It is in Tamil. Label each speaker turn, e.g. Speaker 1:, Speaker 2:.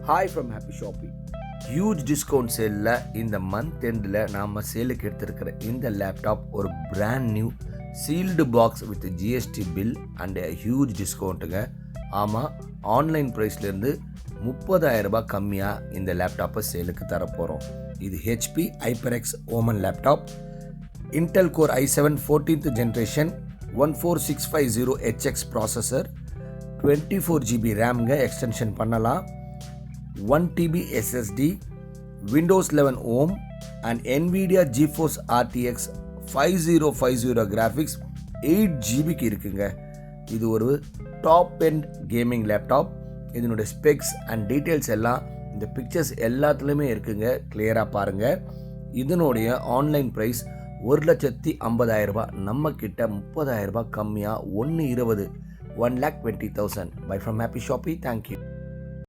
Speaker 1: Hi from happy shopping. Huge discount சேலில் இந்த மந்த் எண்டில் நாம் சேலுக்கு எடுத்திருக்கிற இந்த லேப்டாப் ஒரு brand new sealed box with GST bill and huge டிஸ்கவுண்ட்டுங்க. ஆமாம், ஆன்லைன் ப்ரைஸ்லேருந்து 30,000 ரூபாய் கம்மியாக இந்த லேப்டாப்பை சேலுக்கு தரப்போகிறோம். இது HP HyperX Omen laptop, Intel core i7 14th generation 14650HX processor, 24 GB ரேம்ங்க எக்ஸ்டென்ஷன் பண்ணலாம், 1 TB SSD, Windows 11 Home and NVIDIA GeForce RTX 5050 graphics 8 GBக்கு இருக்குங்க. இது ஒரு டாப் எண்ட் கேமிங் லேப்டாப். இதனுடைய ஸ்பெக்ஸ் அண்ட் டீட்டெயில்ஸ் எல்லாம் இந்த பிக்சர்ஸ் எல்லாத்துலேயுமே இருக்குங்க. கிளியராக பாருங்கள். இதனுடைய ஆன்லைன் ப்ரைஸ் 1,50,000 ரூபாய். நம்ம கிட்ட 30,000 ரூபாய் கம்மியாக 1,20,000 1,20,000. By from happy shoppy. Thank you.